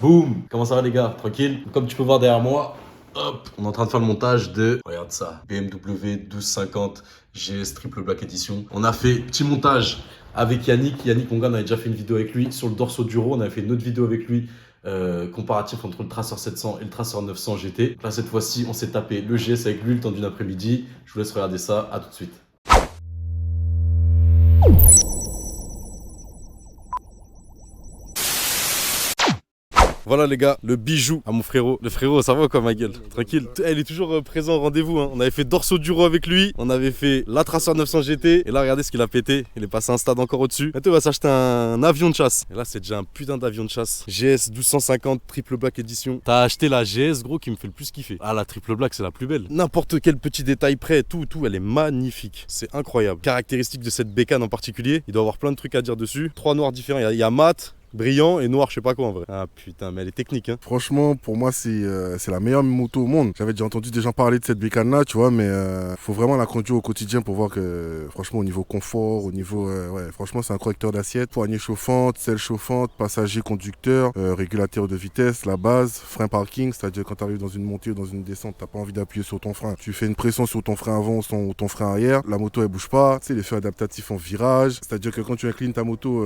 Boum! Comment ça va les gars? Tranquille? Comme tu peux voir derrière moi, hop, on est en train de faire le montage de, regarde ça, BMW 1250 GS Triple Black Edition. On a fait petit montage avec Yannick. Yannick Onga, on avait déjà fait une vidéo avec lui sur le Dorso Duro. On avait fait une autre vidéo avec lui, comparatif entre le Tracer 700 et le Tracer 900 GT. Là, cette fois-ci, on s'est tapé le GS avec lui le temps d'une après-midi. Je vous laisse regarder ça. À tout de suite. Voilà les gars, le bijou à mon frérot. Le frérot, ça va quoi ma gueule? Tranquille. Elle est toujours présent au rendez-vous. Hein. On avait fait Dorso Duro avec lui. On avait fait la Tracer 900 GT. Et là, regardez ce qu'il a pété. Il est passé un stade encore au-dessus. Maintenant, il va s'acheter un avion de chasse. Et là, c'est déjà un putain d'avion de chasse. GS 1250 Triple Black Edition. T'as acheté la GS, gros, qui me fait le plus kiffer. Ah, la Triple Black, c'est la plus belle. N'importe quel petit détail près, tout, elle est magnifique. C'est incroyable. Caractéristique de cette bécane en particulier, il doit avoir plein de trucs à dire dessus. Trois noirs différents. Il y a mat, brillant et noir, je sais pas quoi en vrai. Ah putain, mais elle est technique hein. Franchement, pour moi, c'est la meilleure moto au monde. J'avais déjà entendu des gens parler de cette bécane-là, tu vois, mais faut vraiment la conduire au quotidien pour voir que, franchement, au niveau confort, au niveau, ouais, franchement, c'est un correcteur d'assiette, poignée chauffante, selle chauffante, passager, conducteur, régulateur de vitesse, la base, frein parking, c'est-à-dire quand tu arrives dans une montée ou dans une descente, t'as pas envie d'appuyer sur ton frein. Tu fais une pression sur ton frein avant ou ton frein arrière, la moto elle bouge pas. Tu sais, les feux adaptatifs en virage, c'est-à-dire que quand tu inclines ta moto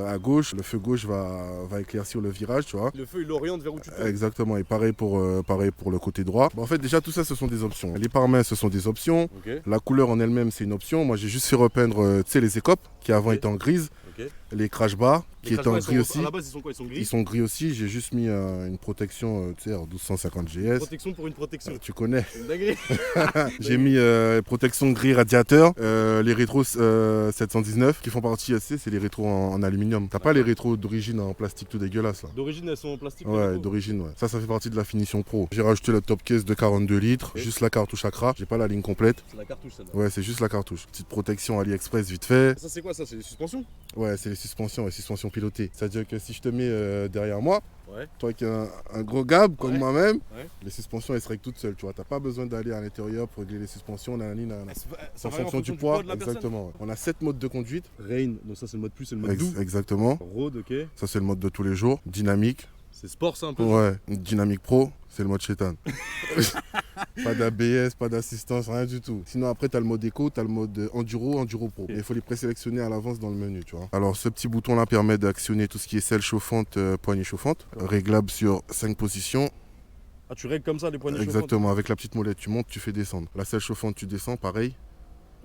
à gauche, le feu gauche va éclaircir le virage, tu vois. Le feu il oriente vers où tu te... Exactement, et pareil pour le côté droit. Bon, en fait, déjà tout ça, ce sont des options. Les pare-mains, ce sont des options. Okay. La couleur en elle-même, c'est une option. Moi, j'ai juste fait repeindre, tu sais, les écopes qui avant étaient en grise. Okay. Les crash bars qui étaient en gris aussi. À la base, ils sont quoi? Ils sont gris? Ils sont gris aussi. J'ai juste mis une protection, tu sais, en 1250 GS. Une protection pour une protection. Tu connais. Dinguerie. J'ai mis protection gris radiateur. Les rétros 719 qui font partie, c'est les rétros en aluminium. T'as pas les rétros d'origine en plastique tout dégueulasse là. D'origine, elles sont en plastique? Ouais, d'origine, ouais. Ça fait partie de la finition pro. J'ai rajouté le top case de 42 litres, Okay. juste la cartouche Accra. J'ai pas la ligne complète. C'est la cartouche celle-là? Ouais, c'est juste la cartouche. Petite protection AliExpress vite fait. Ça c'est quoi ça? C'est les suspensions? Ouais, c'est les suspensions pilotées. C'est-à-dire que si je te mets derrière moi, ouais. Toi avec un gros gab comme moi-même, ouais. Les suspensions elles seraient toutes seules, tu vois. T'as pas besoin d'aller à l'intérieur pour régler les suspensions, nanani. Ça en fonction du poids, de exactement. Ouais. On a 7 modes de conduite. Rain, donc ça c'est le mode plus, c'est le mode doux. Exactement. Road, ok. Ça c'est le mode de tous les jours. Dynamique. C'est sport ça un peu? Ouais. Dynamique pro, c'est le mode chétan. Pas d'ABS, pas d'assistance, rien du tout. Sinon après t'as le mode éco, t'as le mode enduro pro. Okay. Il faut les présélectionner à l'avance dans le menu, tu vois. Alors ce petit bouton là permet d'actionner tout ce qui est selle chauffante, poignée chauffante, réglable sur 5 positions. Ah tu règles comme ça les poignées chauffantes? Exactement, avec la petite molette tu montes, tu fais descendre. La selle chauffante tu descends, pareil.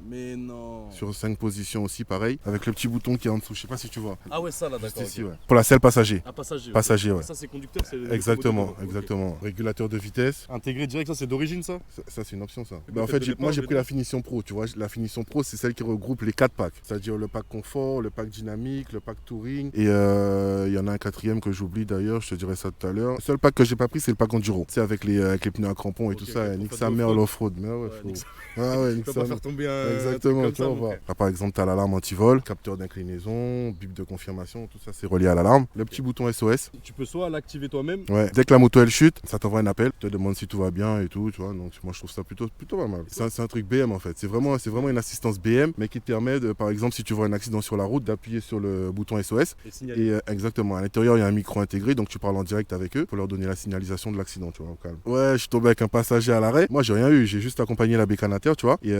Mais non. Sur 5 positions aussi, pareil. Avec le petit bouton qui est en dessous, je sais pas si tu vois. Ah ouais, ça là, d'accord. Ici, okay. Ouais. Pour la selle passager. Ah, passager. Passager, okay. Ouais. Ça c'est conducteur, c'est... Exactement. Okay. Régulateur de vitesse. Intégré direct, ça c'est d'origine ça? Ça c'est une option ça. Bah, en fait, moi j'ai pris la finition pro, tu vois. La finition pro, c'est celle qui regroupe les 4 packs. C'est-à-dire le pack confort, le pack dynamique, le pack touring. Et il y en a un quatrième que j'oublie d'ailleurs, je te dirai ça tout à l'heure. Le seul pack que j'ai pas pris, c'est le pack enduro. C'est avec les pneus à crampons et tout ça. Nique sa mère l'off-road. Mais ouais, faut... Ah ouais, nique sa mère. Faire tomber un... Exactement, tu vois. Okay. Là, par exemple, tu as l'alarme anti-vol, capteur d'inclinaison, bip de confirmation, tout ça c'est relié à l'alarme. Le petit bouton SOS. Tu peux soit l'activer toi-même. Ouais, dès que la moto elle chute, ça t'envoie un appel, te demande si tout va bien et tout, tu vois. Donc moi je trouve ça plutôt pas mal. C'est un truc BM en fait. C'est vraiment une assistance BM, mais qui te permet de, par exemple, si tu vois un accident sur la route, d'appuyer sur le bouton SOS. Et exactement, à l'intérieur il y a un micro intégré, donc tu parles en direct avec eux pour leur donner la signalisation de l'accident, tu vois, au calme. Ouais, je suis tombé avec un passager à l'arrêt. Moi j'ai rien eu, j'ai juste accompagné la bécane à terre, tu vois. Et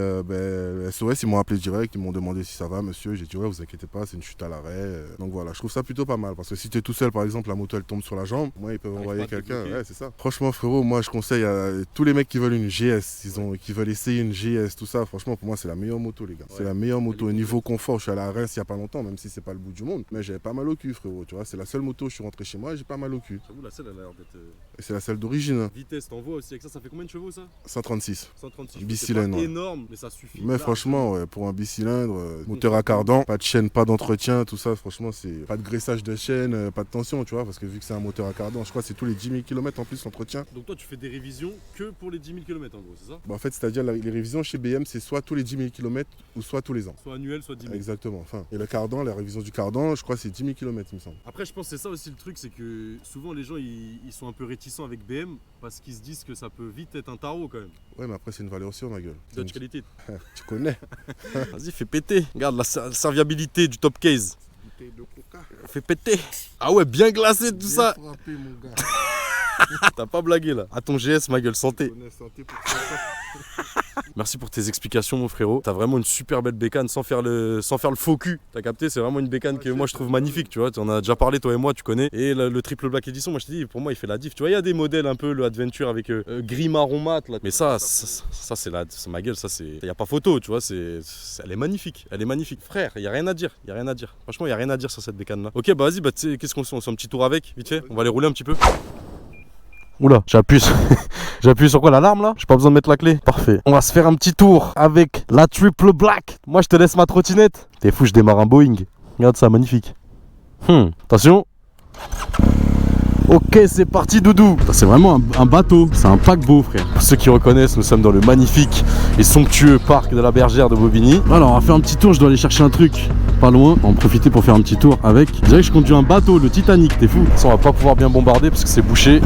SOS ils m'ont appelé direct, ils m'ont demandé si ça va monsieur, j'ai dit ouais vous inquiétez pas, c'est une chute à l'arrêt. Donc voilà, je trouve ça plutôt pas mal parce que si tu es tout seul par exemple, la moto elle tombe sur la jambe, moi ils peuvent envoyer quelqu'un, ouais c'est ça. Franchement frérot, moi je conseille à tous les mecs qui veulent une GS, qui veulent essayer une GS, tout ça, franchement pour moi c'est la meilleure moto les gars. Ouais. C'est la meilleure moto au niveau confort, je suis allé à Reims il y a pas longtemps, même si c'est pas le bout du monde, mais j'avais pas mal au cul frérot, tu vois, c'est la seule moto où je suis rentré chez moi et j'ai pas mal au cul. J'avoue la selle elle a l'air d'être... Et c'est la selle d'origine. Vitesse, t'en vois aussi avec ça fait combien de chevaux ça? 136. 136. Bicylindre. C'est énorme, mais ça suffit. Mais franchement, ouais, pour un bicylindre, moteur à cardan, pas de chaîne, pas d'entretien, tout ça, franchement, c'est pas de graissage de chaîne, pas de tension, tu vois, parce que vu que c'est un moteur à cardan, je crois que c'est tous les 10 000 km en plus l'entretien. Donc toi, tu fais des révisions que pour les 10 000 km en gros, c'est ça? Bah en fait, c'est-à-dire les révisions chez BM, c'est soit tous les 10 000 km ou soit tous les ans. Soit annuel, soit 10 000. Exactement. Enfin, et le cardan, la révision du cardan, je crois que c'est 10 000 km, il me semble. Après, je pense que c'est ça aussi le truc, c'est que souvent les gens, ils sont un peu réticents avec BM parce qu'ils se disent que ça peut vite être un tarot quand même. Ouais, mais après, c'est une valeur sûre, ma gueule. Dodge qualité. Tu connais. Vas-y, fais péter. Regarde la serviabilité du top case. bouteille de coca. Fait péter. Ah ouais, bien glacé tout Bien ça. frappé, mon gars. T'as pas blagué là. À ton GS, ma gueule, santé. Bonne santé pour toi. Merci pour tes explications, mon frérot. T'as vraiment une super belle bécane sans faire le faux cul. T'as capté, c'est vraiment une bécane que moi je trouve magnifique, tu vois. Tu en as déjà parlé, toi et moi, tu connais. Et le triple black edition, moi je t'ai dit, pour moi il fait la diff. Tu vois, il y a des modèles un peu, le Adventure avec gris marron mat là. Mais ça c'est ma gueule, ça c'est. Y a pas photo, tu vois, elle est magnifique. Elle est magnifique. Frère, y a rien à dire. Y a rien à dire. Franchement, y a rien à dire sur cette bécane là. Ok, bah vas-y, bah tu sais, qu'est-ce qu'on fait? On fait un petit tour avec, vite fait. On va aller rouler un petit peu. Oula, j'appuie sur... j'appuie sur quoi, l'alarme là? J'ai pas besoin de mettre la clé. Parfait. On va se faire un petit tour avec la triple black. Moi je te laisse ma trottinette. T'es fou, je démarre un Boeing. Regarde ça, magnifique. Attention. Ok, c'est parti, doudou. C'est vraiment un bateau, c'est un paquebot, frère. Pour ceux qui reconnaissent, nous sommes dans le magnifique et somptueux parc de la Bergère de Bobigny. Alors, on va faire un petit tour, je dois aller chercher un truc pas loin. On va en profiter pour faire un petit tour avec. Je dirais que je conduis un bateau, le Titanic, t'es fou. De toute façon, on va pas pouvoir bien bombarder parce que c'est bouché.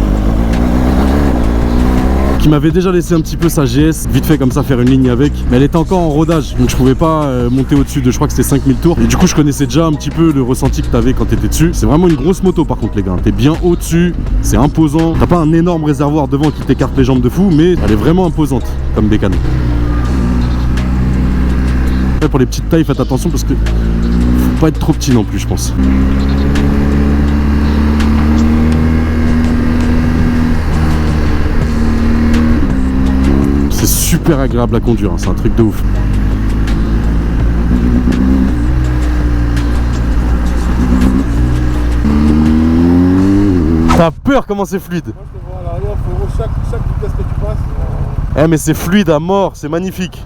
Qui m'avait déjà laissé un petit peu sa GS, vite fait comme ça faire une ligne avec, mais elle était encore en rodage, donc je pouvais pas monter au-dessus de, je crois que c'était 5000 tours, et du coup je connaissais déjà un petit peu le ressenti que t'avais quand t'étais dessus. C'est vraiment une grosse moto par contre les gars, t'es bien au-dessus, c'est imposant, t'as pas un énorme réservoir devant qui t'écarte les jambes de fou, mais elle est vraiment imposante comme bécane. Ouais, pour les petites tailles, faites attention parce que faut pas être trop petit non plus, je pense. C'est super agréable à conduire, hein. C'est un truc de ouf. T'as peur comment c'est fluide? Moi je te vois à l'arrière, frérot, chaque vitesse que tu passes. Eh mais c'est fluide à mort, c'est magnifique.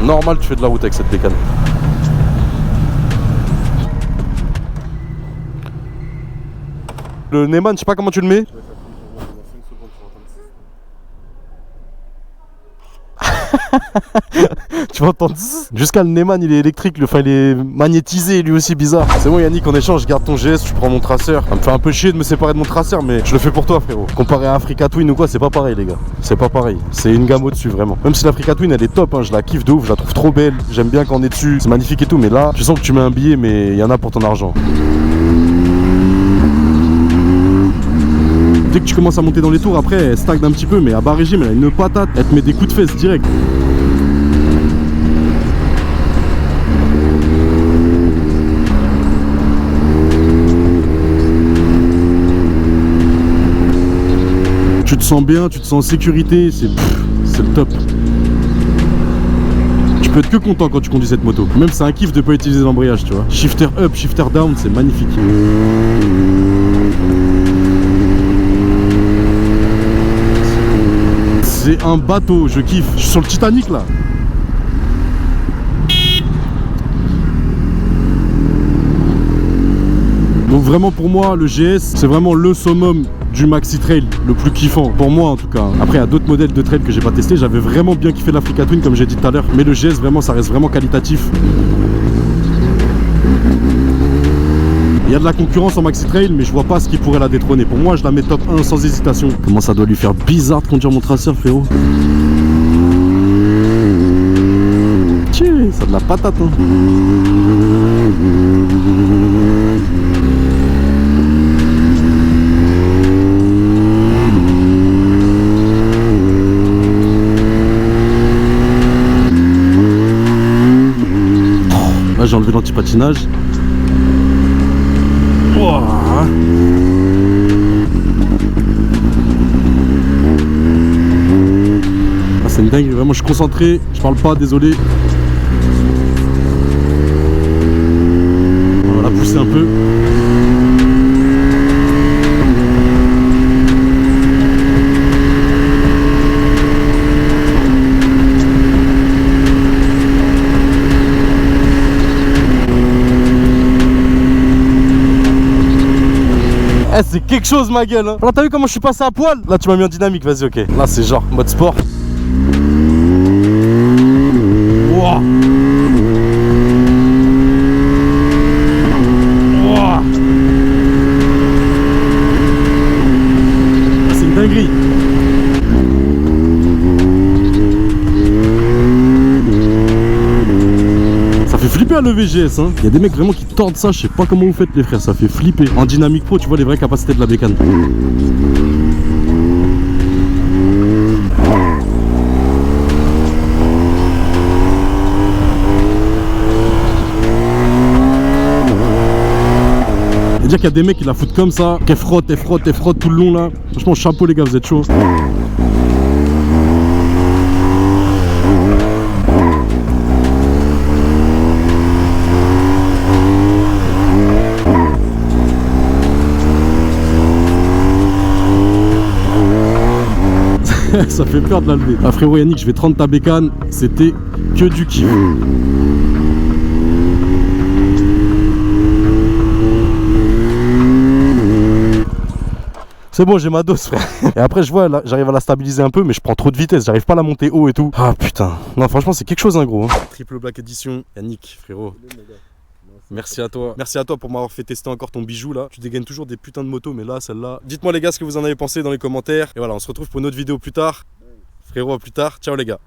Normal tu fais de la route avec cette bécane. Le Neyman, je sais pas comment tu le mets. Tu vas entendre jusqu'à le Neyman, il est électrique, enfin il est magnétisé lui aussi, bizarre. C'est bon Yannick, on échange, je garde ton GS, tu prends mon traceur. Ça me fait un peu chier de me séparer de mon traceur, mais je le fais pour toi frérot. Comparé à Africa Twin ou quoi, c'est pas pareil les gars. C'est pas pareil, c'est une gamme au-dessus vraiment. Même si l'Africa Twin elle est top, hein, je la kiffe de ouf, je la trouve trop belle. J'aime bien quand on est dessus, c'est magnifique et tout, mais là, tu sens que tu mets un billet, mais il y en a pour ton argent. Dès que tu commences à monter dans les tours, après elle stagne un petit peu, mais à bas régime, elle a une patate, elle te met des coups de fesses direct. Tu te sens bien, tu te sens en sécurité, c'est le top. Tu peux être que content quand tu conduis cette moto. Même c'est un kiff de pas utiliser l'embrayage, tu vois. Shifter up, shifter down, c'est magnifique. C'est un bateau, je kiffe. Je suis sur le Titanic là. Donc vraiment pour moi le GS c'est vraiment le summum du maxi trail, le plus kiffant, pour moi en tout cas. Après il y a d'autres modèles de trail que j'ai pas testé, j'avais vraiment bien kiffé l'Africa Twin comme j'ai dit tout à l'heure, mais le GS vraiment ça reste vraiment qualitatif. Il y a de la concurrence en maxi trail mais je vois pas ce qui pourrait la détrôner. Pour moi je la mets top 1 sans hésitation. Comment ça doit lui faire bizarre de conduire mon traceur frérot. Tiens, ça a de la patate hein. Là j'ai enlevé l'anti-patinage. Oh. Ah, c'est une dingue, vraiment je suis concentré, je parle pas, désolé. On va la pousser un peu. Eh c'est quelque chose ma gueule hein. Là t'as vu comment je suis passé à poil? Là tu m'as mis en dynamique, vas-y ok. Là c'est genre mode sport. Wow. Wow. C'est une dinguerie. le VGS, hein. Il y a des mecs vraiment qui tordent ça, je sais pas comment vous faites les frères, ça fait flipper. En Dynamic Pro, tu vois les vraies capacités de la bécane. Et dire qu'il y a des mecs qui la foutent comme ça, qu'elle frotte, elle frotte, elle frotte tout le long là. Franchement, chapeau les gars, vous êtes chauds. Ça fait peur de la lever. Ah frérot Yannick, je vais 30 ta bécane, c'était que du kiff. C'est bon, j'ai ma dose frère. Et après je vois, là, j'arrive à la stabiliser un peu, mais je prends trop de vitesse, j'arrive pas à la monter haut et tout. Ah putain. Non franchement c'est quelque chose hein gros. Triple Black Edition, Yannick frérot. Merci à toi. Merci à toi pour m'avoir fait tester encore ton bijou là. Tu dégaines toujours des putains de motos, mais là, celle-là. Dites-moi les gars ce que vous en avez pensé dans les commentaires. Et voilà, on se retrouve pour une autre vidéo plus tard. Frérot, à plus tard. Ciao les gars.